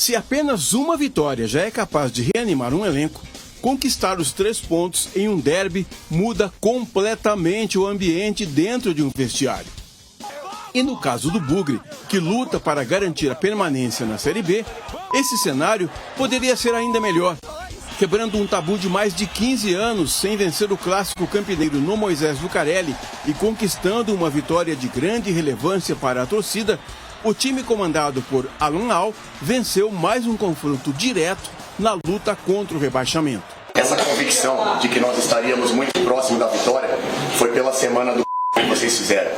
Se apenas uma vitória já é capaz de reanimar um elenco, conquistar os 3 pontos em um derby muda completamente o ambiente dentro de um vestiário. E no caso do Bugre, que luta para garantir a permanência na Série B, esse cenário poderia ser ainda melhor. Quebrando um tabu de mais de 15 anos sem vencer o clássico campineiro no Moisés Lucarelli e conquistando uma vitória de grande relevância para a torcida, o time comandado por Alan Al venceu mais um confronto direto na luta contra o rebaixamento. Essa convicção de que nós estaríamos muito próximo da vitória foi pela semana do que vocês fizeram.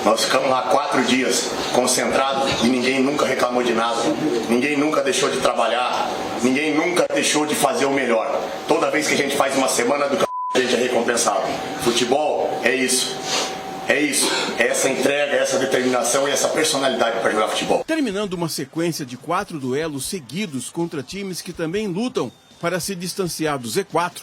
Nós ficamos lá 4 dias concentrados e ninguém nunca reclamou de nada, ninguém nunca deixou de trabalhar, ninguém nunca deixou de fazer o melhor. Toda vez que a gente faz uma semana do a gente é recompensado. Futebol é isso. É isso, é essa entrega, essa determinação e essa personalidade para jogar futebol. Terminando uma sequência de 4 duelos seguidos contra times que também lutam para se distanciar do Z4,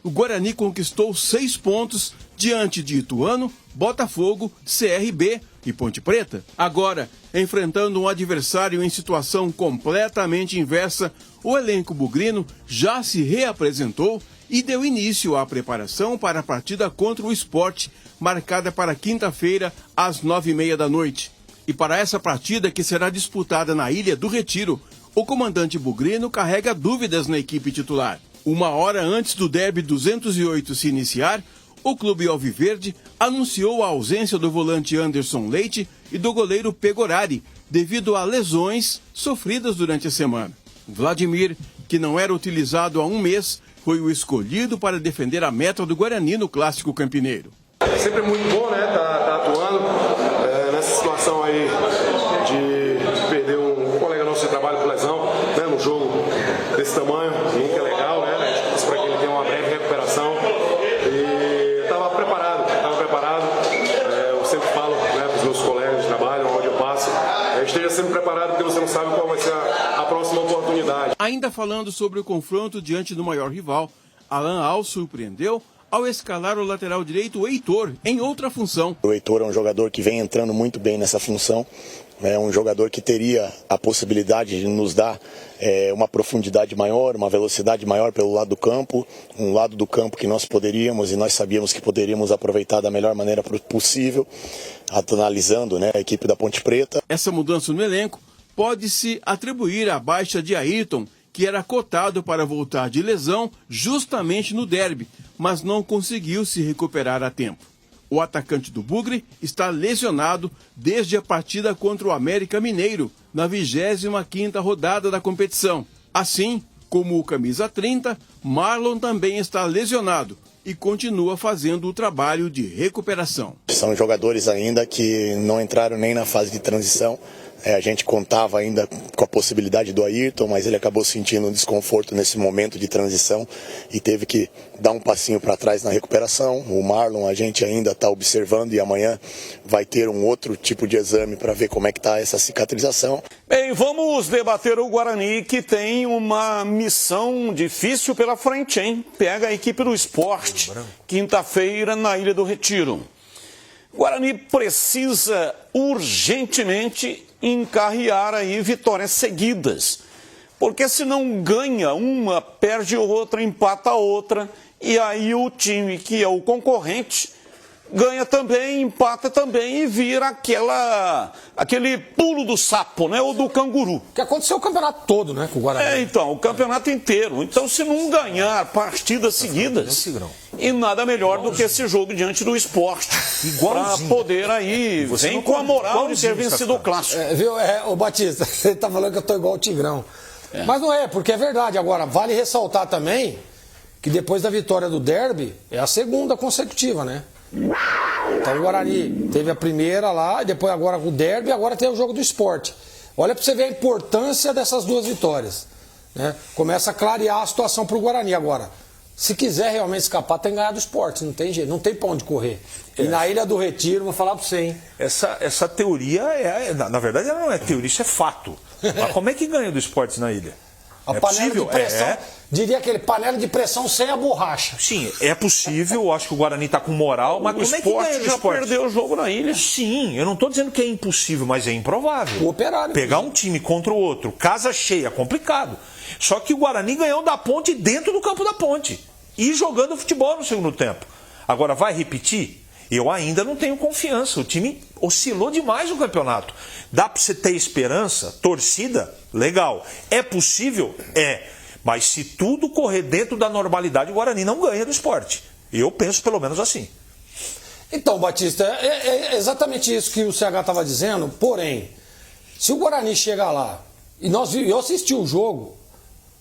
o Guarani conquistou 6 pontos diante de Ituano, Botafogo, CRB e Ponte Preta. Agora, enfrentando um adversário em situação completamente inversa, o elenco bugrino já se reapresentou e deu início à preparação para a partida contra o Sport, marcada para quinta-feira, às 9h30 da noite. E para essa partida, que será disputada na Ilha do Retiro, o comandante bugrino carrega dúvidas na equipe titular. 1 hora antes do derby 208 se iniciar, o clube alviverde anunciou a ausência do volante Anderson Leite e do goleiro Pegorari, devido a lesões sofridas durante a semana. Vladimir, que não era utilizado há 1 mês, foi o escolhido para defender a meta do Guarani no Clássico Campineiro. Sempre é muito bom, né, tá atuando nessa situação aí de perder um colega nosso de trabalho por lesão, né, num jogo desse tamanho, que é legal, né, a gente torce para que ele tenha uma breve recuperação. E estava preparado. Eu sempre falo, né, para os meus colegas de trabalho, onde eu passo, esteja sempre preparado, porque você não sabe qual vai ser a próxima oportunidade. Ainda falando sobre o confronto diante do maior rival, Alan Al surpreendeu ao escalar o lateral direito, o Heitor, em outra função. O Heitor é um jogador que vem entrando muito bem nessa função, é um jogador que teria a possibilidade de nos dar uma profundidade maior, uma velocidade maior pelo lado do campo, um lado do campo que nós poderíamos e nós sabíamos que poderíamos aproveitar da melhor maneira possível, analisando, né, a equipe da Ponte Preta. Essa mudança no elenco pode-se atribuir à baixa de Ayrton, que era cotado para voltar de lesão justamente no derby, mas não conseguiu se recuperar a tempo. O atacante do Bugre está lesionado desde a partida contra o América Mineiro, na 25ª rodada da competição. Assim como o camisa 30, Marlon também está lesionado e continua fazendo o trabalho de recuperação. São jogadores ainda que não entraram nem na fase de transição. A gente contava ainda com a possibilidade do Ayrton, mas ele acabou sentindo um desconforto nesse momento de transição e teve que dar um passinho para trás na recuperação. O Marlon a gente ainda está observando e amanhã vai ter um outro tipo de exame para ver como é que está essa cicatrização. Bem, vamos debater o Guarani, que tem uma missão difícil pela frente, hein? Pega a equipe do Sport, quinta-feira na Ilha do Retiro. Guarani precisa urgentemente encarrear aí vitórias seguidas, porque se não ganha uma, perde outra, empata outra, e aí o time que é o concorrente ganha também, empata também e vira aquele pulo do sapo, né, ou do canguru. Que aconteceu o campeonato todo, né, com o Guarani. Então, o campeonato inteiro. Então, se não ganhar partidas seguidas, e nada melhor do que esse jogo diante do Sport, para poder aí, vem com a moral de ter vencido o Clássico. Viu, ô Batista, você tá falando que eu tô igual o Tigrão. Mas não é, porque é verdade. Agora, vale ressaltar também que depois da vitória do derby, é a segunda consecutiva, né? Então o Guarani teve a primeira lá, depois agora o derby e agora tem o jogo do Sport. Olha para você ver a importância dessas 2 vitórias, né? Começa a clarear a situação para o Guarani agora. Se quiser realmente escapar, tem que ganhar do Sport, não tem jeito, não tem pra onde correr. E na Ilha do Retiro, vou falar para você, hein? Essa teoria, na verdade ela não é teoria, isso é fato. Mas como é que ganha do Sport na ilha? A panela de pressão, diria aquele panela de pressão sem a borracha. Sim, é possível, eu acho que o Guarani está com moral, mas O Sport já perdeu o jogo na ilha. Sim, eu não estou dizendo que é impossível, mas é improvável. O Operário. Pegar um time contra o outro, casa cheia, complicado. Só que o Guarani ganhou da Ponte dentro do campo da Ponte. E jogando futebol no segundo tempo. Agora, vai repetir? Eu ainda não tenho confiança. O time oscilou demais no campeonato. Dá para você ter esperança? Torcida? Legal. É possível? É. Mas se tudo correr dentro da normalidade, o Guarani não ganha do Sport. Eu penso pelo menos assim. Então, Batista, é exatamente isso que o CH estava dizendo. Porém, se o Guarani chegar lá, e eu assisti o jogo,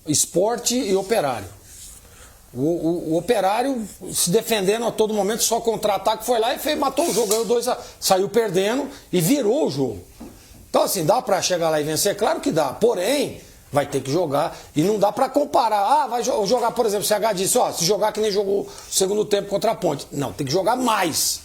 Sport e Operário. O Operário se defendendo a todo momento, só contra-ataque, foi lá e matou o jogo, ganhou 2-0, saiu perdendo e virou o jogo. Então, assim, dá para chegar lá e vencer? Claro que dá, porém, vai ter que jogar e não dá para comparar. Vai jogar, por exemplo, o CH disse, se jogar que nem jogou o segundo tempo contra a Ponte. Não, tem que jogar mais,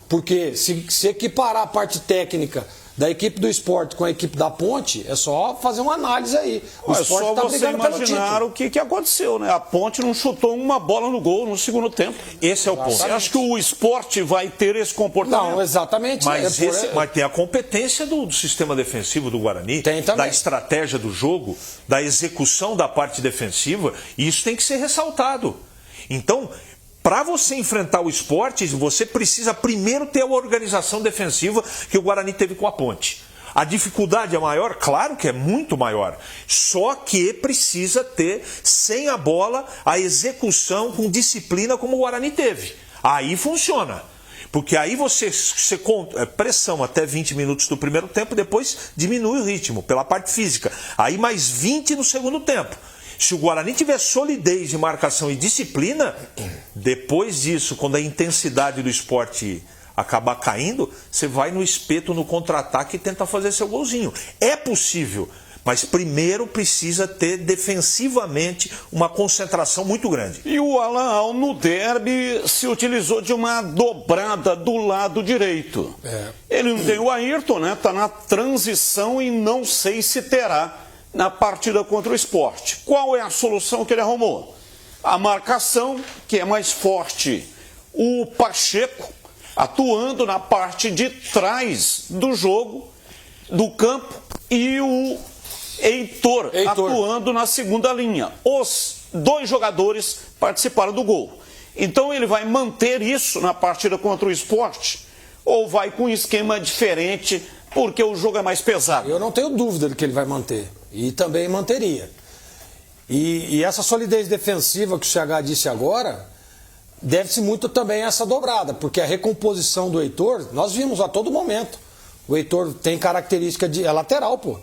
porque se equiparar a parte técnica da equipe do Sport com a equipe da Ponte, é só fazer uma análise aí. O Sport tá você brigando pelo imaginar título. o que aconteceu, né? A Ponte não chutou uma bola no gol no segundo tempo. Esse é o ponto. Você acha que o Sport vai ter esse comportamento? Não, exatamente. Mas tem a competência do sistema defensivo do Guarani, Tem também. da estratégia do jogo, da execução da parte defensiva, e isso tem que ser ressaltado. Então, para você enfrentar o Sport, você precisa primeiro ter a organização defensiva que o Guarani teve com a Ponte. A dificuldade é maior? Claro que é muito maior. Só que precisa ter, sem a bola, a execução com disciplina como o Guarani teve. Aí funciona. Porque aí você pressão até 20 minutos do primeiro tempo, depois diminui o ritmo pela parte física. Aí mais 20 no segundo tempo. Se o Guarani tiver solidez de marcação e disciplina, depois disso, quando a intensidade do esporte acabar caindo, você vai no espeto, no contra-ataque e tenta fazer seu golzinho. É possível, mas primeiro precisa ter defensivamente uma concentração muito grande. E o Alan, no derby, se utilizou de uma dobrada do lado direito. Ele não tem o Ayrton, né? Está na transição e não sei se terá na partida contra o Sport. Qual é a solução que ele arrumou? A marcação, que é mais forte. O Pacheco atuando na parte de trás do jogo, do campo, e o Heitor atuando na segunda linha. Os dois jogadores participaram do gol. Então ele vai manter isso na partida contra o Sport ou vai com um esquema diferente porque o jogo é mais pesado? Eu não tenho dúvida de que ele vai manter. E também manteria. E essa solidez defensiva que o CH disse agora, deve-se muito também a essa dobrada, porque a recomposição do Heitor, nós vimos a todo momento. O Heitor tem característica de... é lateral, pô.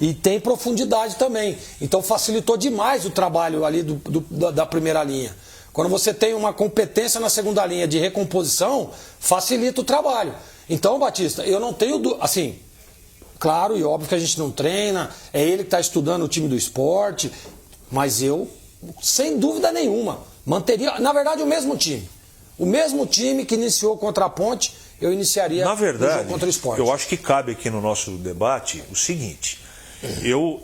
E tem profundidade também. Então facilitou demais o trabalho ali da primeira linha. Quando você tem uma competência na segunda linha de recomposição, facilita o trabalho. Então, Batista, eu não tenho... assim, claro e óbvio que a gente não treina, é ele que está estudando o time do Sport, mas eu, sem dúvida nenhuma, manteria, na verdade, o mesmo time. O mesmo time que iniciou contra a Ponte, eu iniciaria na verdade, o jogo contra o Sport. Eu acho que cabe aqui no nosso debate o seguinte: eu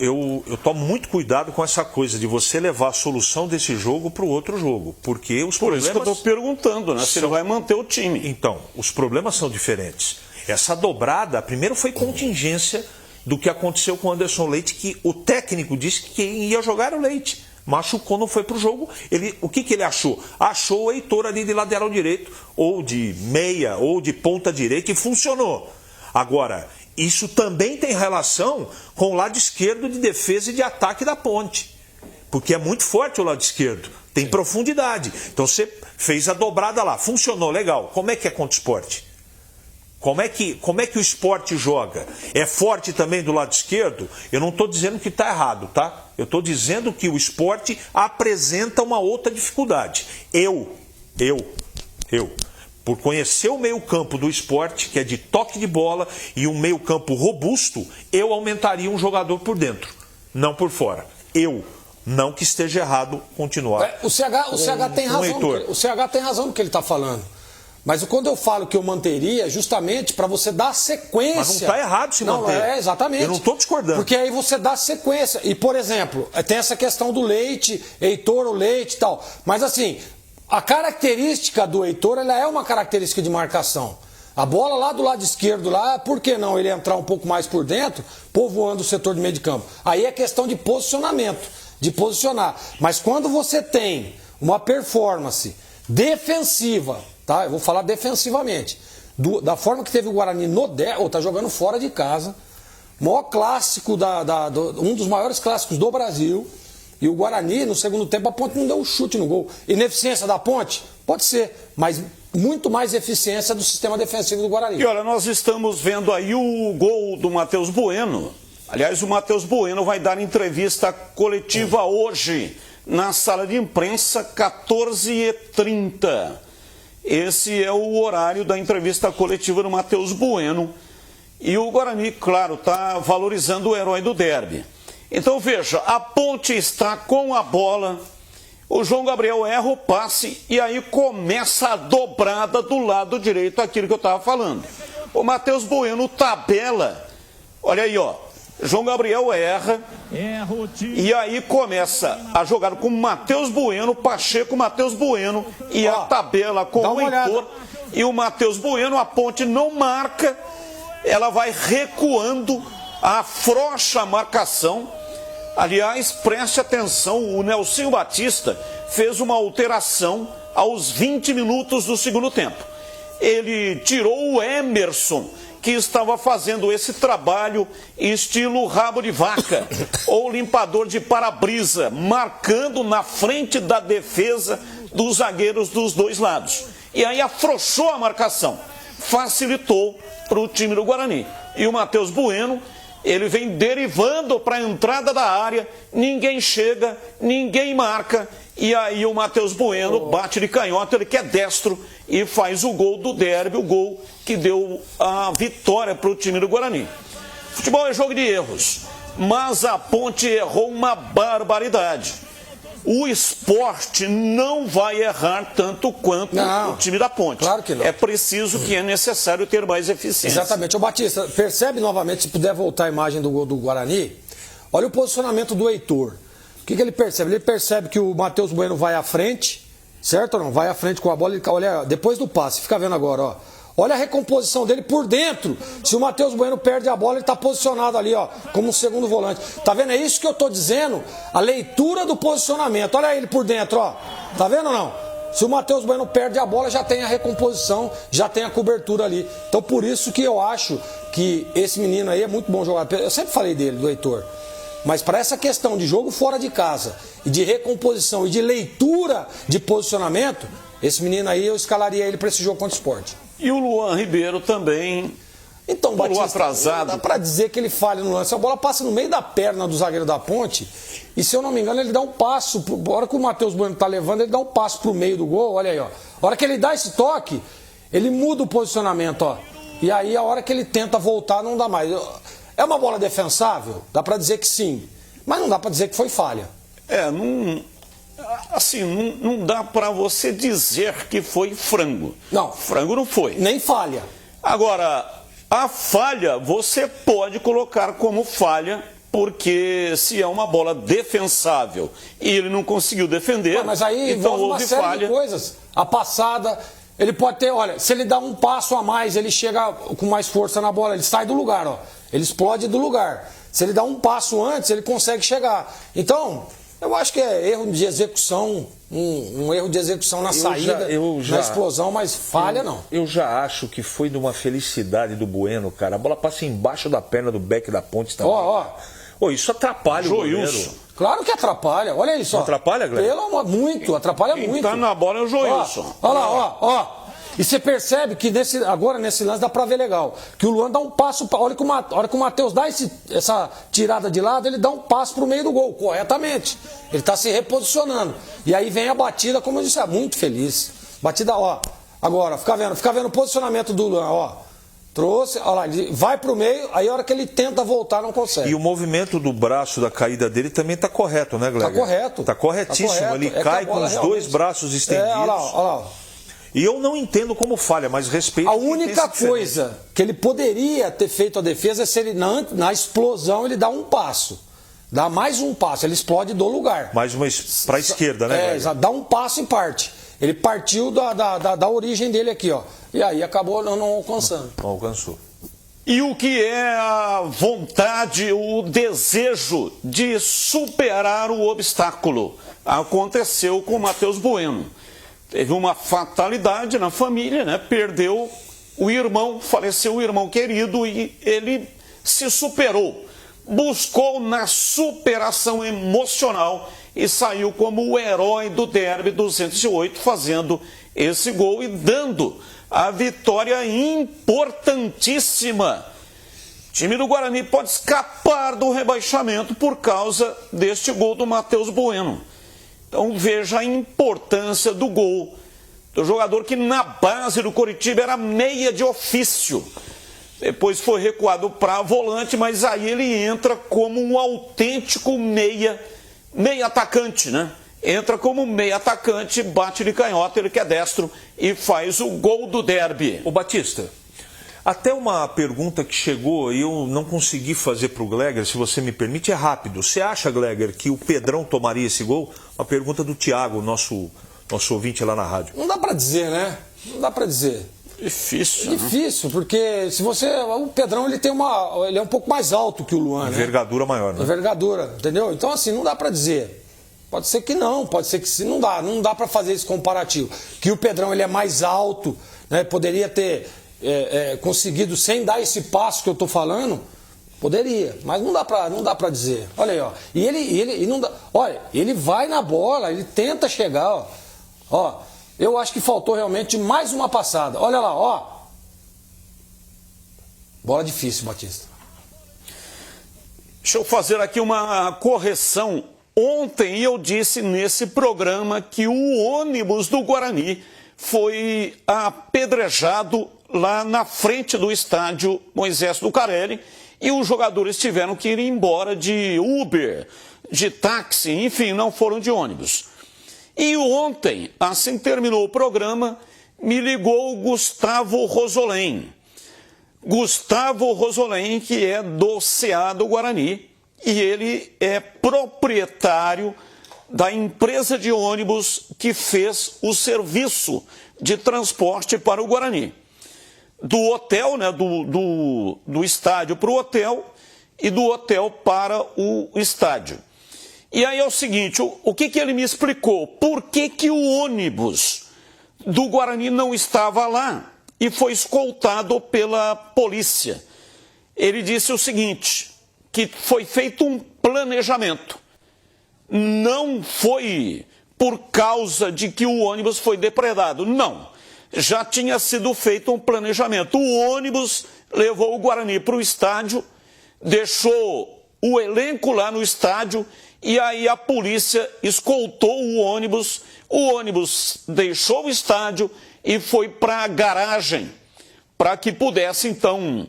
tomo muito cuidado com essa coisa de você levar a solução desse jogo para o outro jogo, porque os problemas... Por isso que eu estou perguntando, né? Se ele vai manter o time. Então, os problemas são diferentes. Essa dobrada, primeiro foi contingência do que aconteceu com o Anderson Leite, que o técnico disse que quem ia jogar era o Leite. Machucou, não foi para o jogo. O que ele achou? Achou o Heitor ali de lateral direito, ou de meia, ou de ponta direita, e funcionou. Agora, isso também tem relação com o lado esquerdo de defesa e de ataque da Ponte. Porque é muito forte o lado esquerdo, tem profundidade. Então você fez a dobrada lá, funcionou, legal. Como é que é contra o Sport? Como é que o Sport joga? É forte também do lado esquerdo? Eu não estou dizendo que está errado, tá? Eu estou dizendo que o Sport apresenta uma outra dificuldade. Eu, por conhecer o meio-campo do Sport, que é de toque de bola, e um meio-campo robusto, eu aumentaria um jogador por dentro, não por fora. Não que esteja errado continuar. O CH tem razão. O CH tem razão no que ele está falando. Mas quando eu falo que eu manteria, justamente para você dar sequência. Mas não está errado se manter. Não, exatamente. Eu não estou discordando. Porque aí você dá sequência. E, por exemplo, tem essa questão do Leite, Heitor, o Leite e tal. Mas assim, a característica do Heitor, ela é uma característica de marcação. A bola lá do lado esquerdo, lá, por que não ele entrar um pouco mais por dentro, povoando o setor de meio de campo? Aí é questão de posicionamento, de posicionar. Mas quando você tem uma performance defensiva, tá? Eu vou falar defensivamente, da forma que teve o Guarani no Derby, tá jogando fora de casa, maior clássico, um dos maiores clássicos do Brasil, e o Guarani, no segundo tempo, a Ponte não deu um chute no gol. Ineficiência da Ponte? Pode ser, mas muito mais eficiência do sistema defensivo do Guarani. E olha, nós estamos vendo aí o gol do Matheus Bueno. Aliás, o Matheus Bueno vai dar entrevista coletiva hoje, na sala de imprensa, 14h30. Esse é o horário da entrevista coletiva do Matheus Bueno. E o Guarani, claro, está valorizando o herói do derby. Então veja, a Ponte está com a bola, o João Gabriel erra o passe e aí começa a dobrada do lado direito, aquilo que eu estava falando. O Matheus Bueno tabela, olha aí, ó, João Gabriel erra e aí começa a jogar com o Matheus Bueno, Pacheco, Matheus Bueno e a tabela com o Heitor e o Matheus Bueno, a Ponte não marca, ela vai recuando, afrouxa a marcação. Aliás, preste atenção, o Nelsinho Batista fez uma alteração aos 20 minutos do segundo tempo. Ele tirou o Emerson, que estava fazendo esse trabalho estilo rabo de vaca, ou limpador de para-brisa, marcando na frente da defesa dos zagueiros dos dois lados. E aí afrouxou a marcação, facilitou para o time do Guarani. E o Matheus Bueno, ele vem derivando para a entrada da área, ninguém chega, ninguém marca, e aí o Matheus Bueno bate de canhota, ele que é destro, e faz o gol do derby, o gol que deu a vitória para o time do Guarani. Futebol é jogo de erros, mas a Ponte errou uma barbaridade. O Sport não vai errar tanto quanto o time da Ponte. Claro que não. É preciso que é necessário ter mais eficiência. Exatamente. Ô Batista, percebe novamente, se puder voltar a imagem do gol do Guarani, olha o posicionamento do Heitor. O que ele percebe? Ele percebe que o Matheus Bueno vai à frente, certo ou não? Vai à frente com a bola, ele olha depois do passe, fica vendo agora, ó. Olha a recomposição dele por dentro. Se o Matheus Bueno perde a bola, ele está posicionado ali, ó, como um segundo volante. Tá vendo? É isso que eu tô dizendo. A leitura do posicionamento. Olha ele por dentro, ó. Tá vendo ou não? Se o Matheus Bueno perde a bola, já tem a recomposição, já tem a cobertura ali. Então, por isso que eu acho que esse menino aí é muito bom jogador. Eu sempre falei dele, do Heitor. Mas para essa questão de jogo fora de casa, e de recomposição, e de leitura de posicionamento, esse menino aí, eu escalaria ele para esse jogo contra o Sport. E o Luan Ribeiro também, então, Batista, atrasado. Dá pra dizer que ele falha no lance. A bola passa no meio da perna do zagueiro da Ponte e, se eu não me engano, ele dá um passo. A hora que o Matheus Bueno tá levando, ele dá um passo pro meio do gol. Olha aí, ó. A hora que ele dá esse toque, ele muda o posicionamento, ó. E aí, a hora que ele tenta voltar, não dá mais. É uma bola defensável? Dá pra dizer que sim. Mas não dá pra dizer que foi falha. Não dá para você dizer que foi frango. Não. Frango não foi. Nem falha. Agora, a falha você pode colocar como falha, porque se é uma bola defensável e ele não conseguiu defender, mas aí então envolve uma houve série falha. de coisas. A passada, ele pode ter, olha, se ele dá um passo a mais, ele chega com mais força na bola, ele sai do lugar, ó. Ele explode do lugar. Se ele dá um passo antes, ele consegue chegar. Então, eu acho que é erro de execução, um erro de execução na saída, na explosão, mas falha não. Eu já acho que foi de uma felicidade do Bueno, cara. A bola passa embaixo da perna do Beck da Ponte também. Isso atrapalha o goleiro. Claro que atrapalha, olha isso. Não atrapalha, Gleber? Atrapalha muito. Quem tá na bola é o Joilson. Olha lá, ó. E você percebe que agora nesse lance dá pra ver legal. Que o Luan dá um passo, olha que o Matheus dá essa tirada de lado, ele dá um passo pro meio do gol, corretamente. Ele tá se reposicionando. E aí vem a batida, como eu disse, é muito feliz. Batida, ó. Agora, fica vendo o posicionamento do Luan, ó. Trouxe, olha lá, ele vai pro meio, aí a hora que ele tenta voltar, não consegue. E o movimento do braço da caída dele também tá correto, né, Gleber? Tá correto. Tá corretíssimo. Ele cai com os dois braços estendidos. Olha lá. E eu não entendo como falha, mas respeito. A única coisa que ele poderia ter feito a defesa é se ele, na explosão, ele dá um passo. Dá mais um passo, ele explode do lugar. Mais uma para a esquerda, né? Dá um passo e parte. Ele partiu da origem dele aqui, ó. E aí acabou não alcançando. Não alcançou. E o que é a vontade, o desejo de superar o obstáculo? Aconteceu com o Matheus Bueno. Teve uma fatalidade na família, né? Perdeu o irmão, faleceu o irmão querido e ele se superou. Buscou na superação emocional e saiu como o herói do derby 208, fazendo esse gol e dando a vitória importantíssima. O time do Guarani pode escapar do rebaixamento por causa deste gol do Matheus Bueno. Então veja a importância do gol do jogador que na base do Coritiba era meia de ofício. Depois foi recuado para volante, mas aí ele entra como um autêntico meia atacante, né? Entra como meia atacante, bate de canhota, ele que é destro e faz o gol do derby. Ô Batista, até uma pergunta que chegou e eu não consegui fazer para o Gleger, se você me permite, é rápido. Você acha, Gleger, que o Pedrão tomaria esse gol? Uma pergunta do Thiago, nosso ouvinte lá na rádio. Não dá para dizer, né? Não dá para dizer. Difícil. Difícil, porque se você. O Pedrão ele é um pouco mais alto que o Luan, né? Envergadura maior, né? Envergadura, entendeu? Então, assim, não dá para dizer. Pode ser que não, pode ser que sim, não dá para fazer esse comparativo. Que o Pedrão ele é mais alto, né? Poderia ter conseguido sem dar esse passo que eu tô falando, poderia, mas não dá para dizer. Olha aí, ó. E ele não dá. Olha, ele vai na bola, ele tenta chegar, ó. Ó. Eu acho que faltou realmente mais uma passada. Olha lá, ó. Bola difícil, Batista. Deixa eu fazer aqui uma correção. Ontem eu disse nesse programa que o ônibus do Guarani foi apedrejado lá na frente do estádio Moisés Lucarelli e os jogadores tiveram que ir embora de Uber, de táxi, enfim, não foram de ônibus. E ontem, assim que terminou o programa, me ligou o Gustavo Rosolém. Gustavo Rosolém, que é do CA do Guarani, e ele é proprietário da empresa de ônibus que fez o serviço de transporte para o Guarani. Do hotel, né, do estádio para o hotel e do hotel para o estádio. E aí é o seguinte, o que ele me explicou? Por que o ônibus do Guarani não estava lá e foi escoltado pela polícia? Ele disse o seguinte, que foi feito um planejamento. Não foi por causa de que o ônibus foi depredado, não. Já tinha sido feito um planejamento. O ônibus levou o Guarani para o estádio, deixou o elenco lá no estádio e aí a polícia escoltou o ônibus deixou o estádio e foi para a garagem, para que pudesse então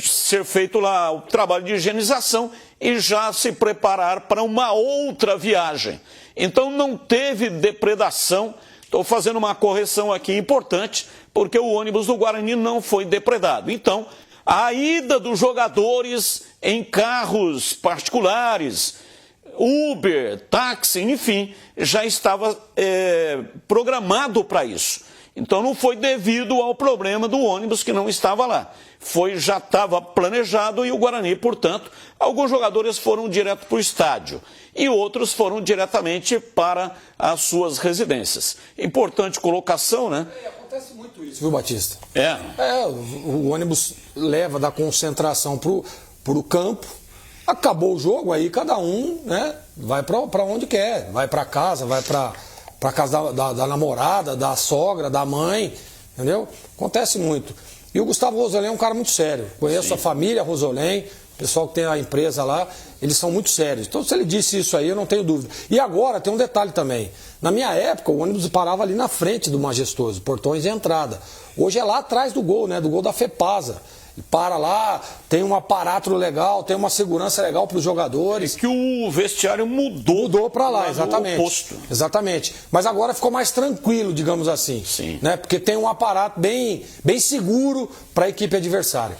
ser feito lá o trabalho de higienização e já se preparar para uma outra viagem. Então não teve depredação. Estou fazendo uma correção aqui importante, porque o ônibus do Guarani não foi depredado. Então, a ida dos jogadores em carros particulares, Uber, táxi, enfim, já estava programado para isso. Então não foi devido ao problema do ônibus que não estava lá. Já estava planejado e o Guarani, portanto, alguns jogadores foram direto para o estádio e outros foram diretamente para as suas residências. Importante colocação, né? Acontece muito isso, viu, Batista? O ônibus leva da concentração para o campo, acabou o jogo, aí cada um, né, vai para onde quer, vai para casa, vai para casa da namorada, da sogra, da mãe, entendeu? Acontece muito. E o Gustavo Rosolém é um cara muito sério. Conheço a família Rosolém, o pessoal que tem a empresa lá, eles são muito sérios. Então, se ele disse isso aí, eu não tenho dúvida. E agora, tem um detalhe também. Na minha época, o ônibus parava ali na frente do Majestoso, portões de entrada. Hoje é lá atrás do gol, né? Do gol da FEPASA. para lá, tem um aparato legal, tem uma segurança legal para os jogadores. Que o vestiário mudou para lá, no exatamente. oposto. Exatamente. Mas agora ficou mais tranquilo, digamos assim. Sim. Né? Porque tem um aparato bem seguro para a equipe adversária.